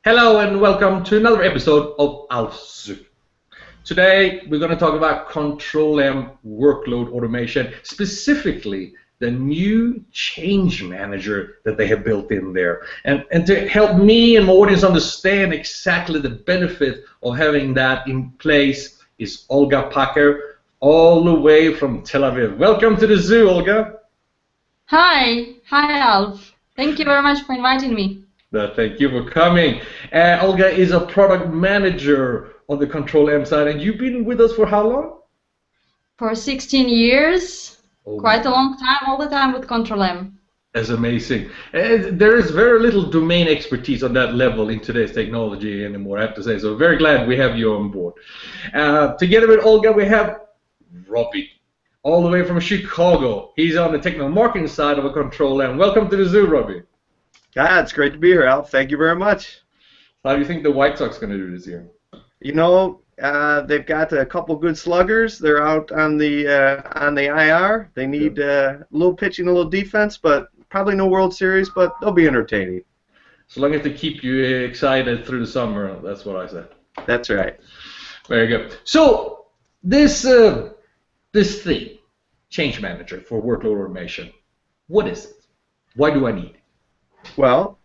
Hello and welcome to another episode of Aviv. Today we're going to talk about Control-M Workload Automation, specifically the new change manager that they have built in there. And to help me and my audience understand exactly the benefit of having that in place is Olga Paker, all the way from Tel Aviv. Welcome to the zoo, Olga. Hi, Alf. Thank you very much for inviting me. Thank you for coming. Olga is a product manager on the Control-M side, and you've been with us for how long? For 16 years, quite a long time, all the time with Control-M. That's amazing. There is very little domain expertise on that level in today's technology anymore, I have to say, so very glad we have you on board. Together with Olga, we have Robby, all the way from Chicago. He's on the technical marketing side of a Control-M. Welcome to the zoo, Robby. It's great to be here, Al. Thank you very much. How do you think the White Sox are going to do this year? You know, they've got a couple good sluggers. They're out on the IR. They need a little pitching, a little defense, but probably no World Series, but they'll be entertaining. So long as they keep you excited through the summer, that's what I said. That's right. Very good. So this thing, Change Manager for workload automation, what is it? Why do I need it? Well,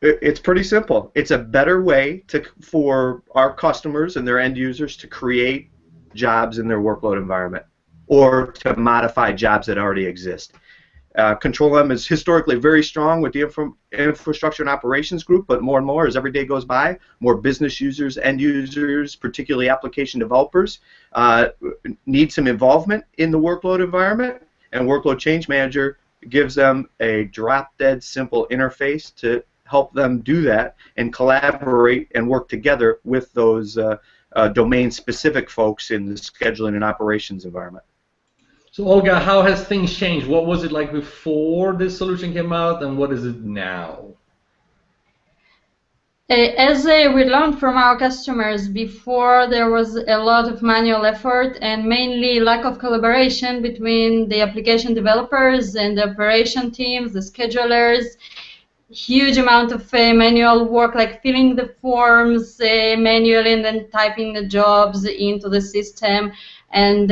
it's pretty simple. It's a better way for our customers and their end users to create jobs in their workload environment or to modify jobs that already exist. Control-M is historically very strong with the infrastructure and operations group, but more and more as every day goes by, more business users, end users, particularly application developers, need some involvement in the workload environment, and Workload Change Manager gives them a drop-dead simple interface to help them do that and collaborate and work together with those domain-specific folks in the scheduling and operations environment. So Olga, how has things changed? What was it like before this solution came out, and what is it now? As we learned from our customers, before there was a lot of manual effort and mainly lack of collaboration between the application developers and the operation teams, the schedulers, huge amount of manual work like filling the forms manually and then typing the jobs into the system. And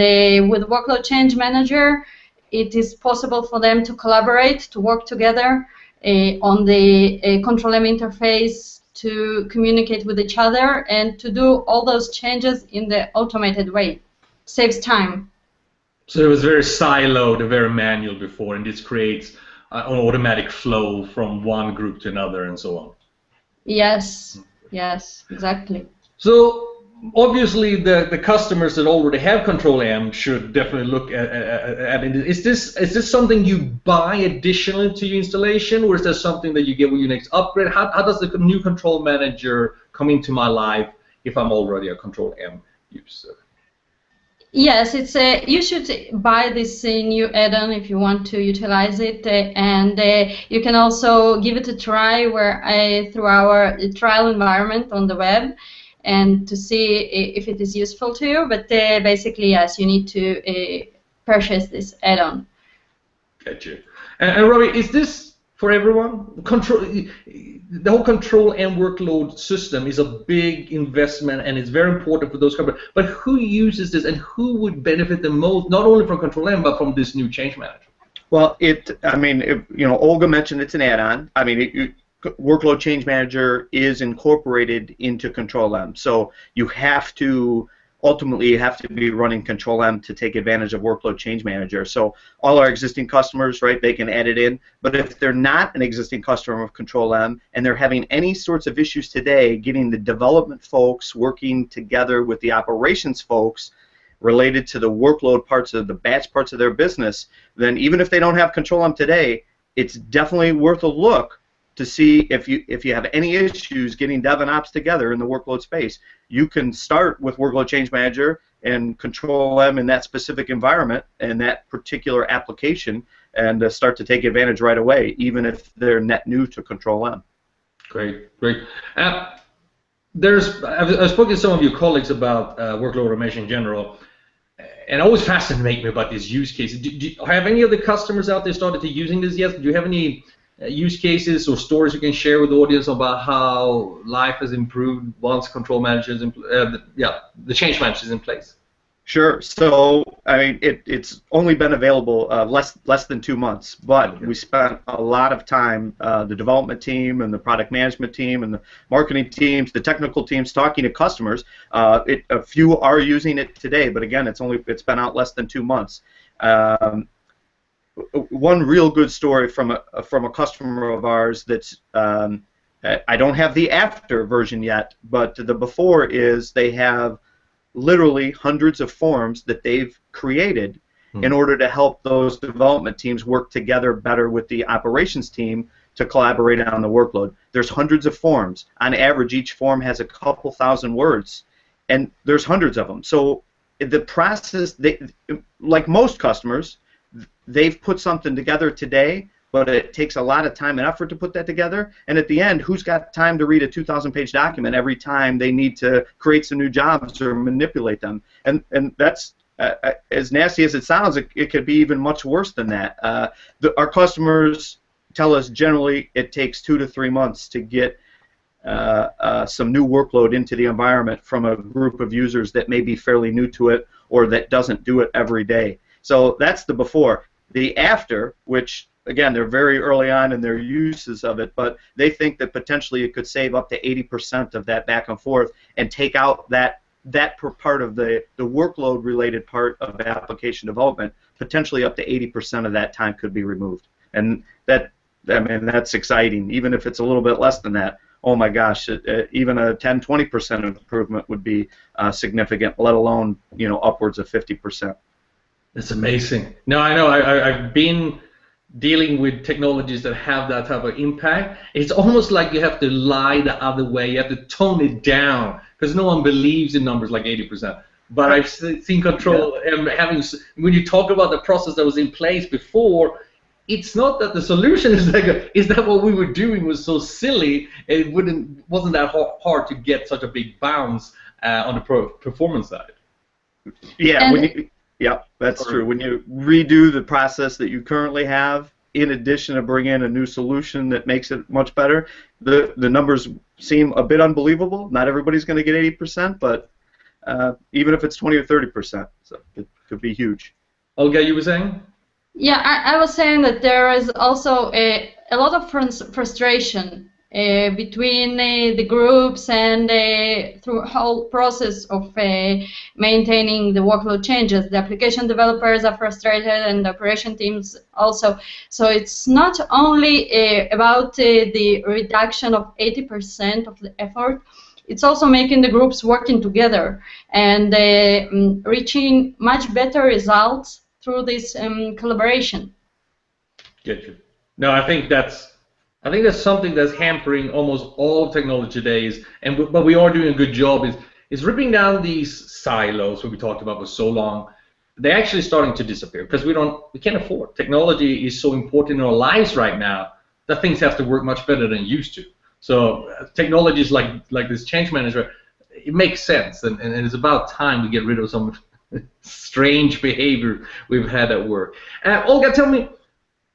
with Workload Change Manager, it is possible for them to collaborate, to work together on the Control-M interface, to communicate with each other and to do all those changes in the automated way. Saves time. So it was very siloed, very manual before, and this creates an automatic flow from one group to another and so on. Yes, exactly. So obviously the customers that already have Control-M should definitely look at it. Is this something you buy additionally to your installation, or is that something that you get with your next upgrade? How does the new Control Manager come into my life if I'm already a Control-M user? Yes, you should buy this new add-on if you want to utilize it, and you can also give it a try through our trial environment on the web, and to see if it is useful to you. But basically, yes, you need to purchase this add-on. Gotcha. And Robby, is this for everyone? The whole Control-M workload system is a big investment, and it's very important for those companies. But who uses this, and who would benefit the most, not only from Control-M, but from this new change manager? Well, Olga mentioned it's an add-on. Workload Change Manager is incorporated into Control-M, so you have to ultimately be running Control-M to take advantage of Workload Change Manager. So all our existing customers, right, they can add it in. But if they're not an existing customer of Control-M and they're having any sorts of issues today getting the development folks working together with the operations folks related to the workload parts of the batch parts of their business, then even if they don't have Control-M today, it's definitely worth a look to see if you have any issues getting dev and ops together in the workload space. You can start with Workload Change Manager and Control-M in that specific environment and that particular application, and start to take advantage right away, even if they're net new to Control-M. Great. I've spoken to some of your colleagues about workload automation in general, and it always fascinates me about these use cases. Have any of the customers out there started to using this yet? Do you have any use cases or stories you can share with the audience about how life has improved once control managers, the change manager is in place? Sure. So, I mean, it's only been available less than 2 months, but we spent a lot of time, the development team and the product management team and the marketing teams, the technical teams, talking to customers. A few are using it today, but again, it's been out less than 2 months. One real good story from a customer of ours that's I don't have the after version yet, but the before is they have literally hundreds of forms that they've created in order to help those development teams work together better with the operations team to collaborate on the workload. There's hundreds of forms. On average, each form has a couple thousand words, and there's hundreds of them. So the process, like most customers, they've put something together today, but it takes a lot of time and effort to put that together. And at the end, who's got time to read a 2,000-page document every time they need to create some new jobs or manipulate them? And that's, as nasty as it sounds, it could be even much worse than that. Our customers tell us generally it takes 2 to 3 months to get some new workload into the environment from a group of users that may be fairly new to it or that doesn't do it every day. So that's the before. The after, which again, they're very early on in their uses of it, but they think that potentially it could save up to 80% of that back and forth and take out that part of the workload-related part of application development. Potentially up to 80% of that time could be removed, and that's exciting. Even if it's a little bit less than that, oh my gosh, even a 10-20% improvement would be significant. Let alone upwards of 50%. That's amazing. No, I know. I've been dealing with technologies that have that type of impact. It's almost like you have to lie the other way. You have to tone it down because no one believes in numbers like 80%. But I've seen Control-M when you talk about the process that was in place before, it's not that the solution is that what we were doing was so silly, it wasn't that hard to get such a big bounce on the performance side. Yeah, yeah, that's true. When you redo the process that you currently have, in addition to bring in a new solution that makes it much better, the numbers seem a bit unbelievable. Not everybody's going to get 80%, but even if it's 20 or 30%, so it could be huge. Olga, you were saying? Yeah, I was saying that there is also a lot of frustration between the groups and through the whole process of maintaining the workload changes. The application developers are frustrated and the operation teams also. So it's not only about the reduction of 80% of the effort, it's also making the groups working together and reaching much better results through this collaboration. Good. No, I think that's something that's hampering almost all technology today. But we are doing a good job. Is ripping down these silos that we talked about for so long. They're actually starting to disappear because we can't afford. Technology is so important in our lives right now that things have to work much better than it used to. So technologies like this change manager, it makes sense, and it's about time we get rid of some strange behavior we've had at work. Olga, tell me,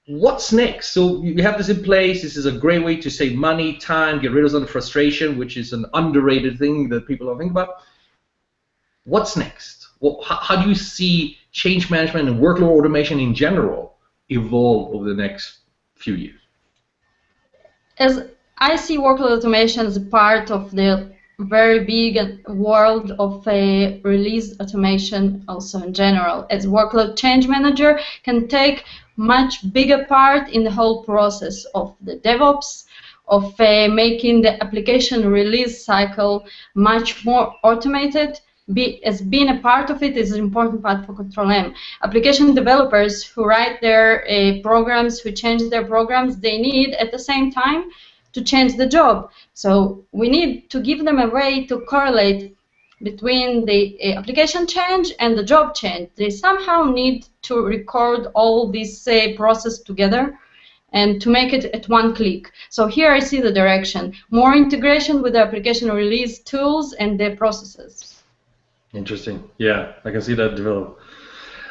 what's next? So you have this in place. This is a great way to save money, time, get rid of some of the frustration, which is an underrated thing that people don't think about. What's next? Well, how do you see change management and workload automation in general evolve over the next few years? As I see workload automation as a part of the very big world of release automation also in general, as workload change manager can take much bigger part in the whole process of the DevOps, of making the application release cycle much more automated. As being a part of it is an important part for Control-M. Application developers who write their programs, who change their programs, they need at the same time to change the job. So we need to give them a way to correlate between the application change and the job change. They somehow need to record all this process together and to make it at one click. So here I see the direction. More integration with the application release tools and the processes. Interesting. Yeah, I can see that develop.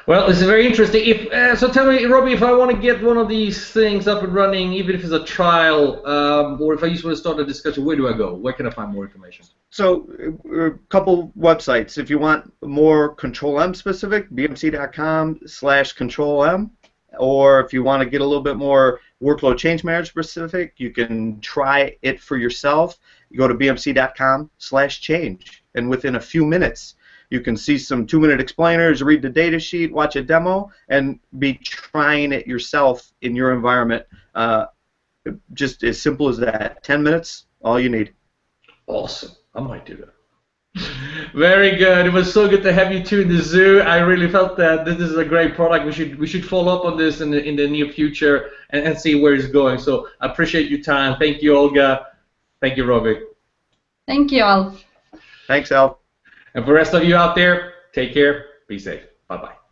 Well, it's very interesting. If so, tell me, Robby, if I want to get one of these things up and running, even if it's a trial, or if I just want to start a discussion, where do I go? Where can I find more information? So, a couple websites. If you want more Control-M specific, bmc.com/Control-M. Or if you want to get a little bit more workload change manager specific, you can try it for yourself. You go to bmc.com/change, and within a few minutes, you can see some 2-minute explainers, read the data sheet, watch a demo, and be trying it yourself in your environment. Just as simple as that. 10 minutes, all you need. Awesome. I might do that. Very good. It was so good to have you two in the zoo. I really felt that this is a great product. We should follow up on this in the near future and see where it's going. So I appreciate your time. Thank you, Olga. Thank you, Robby. Thank you, Alf. Thanks, Al. And for the rest of you out there, take care. Be safe. Bye-bye.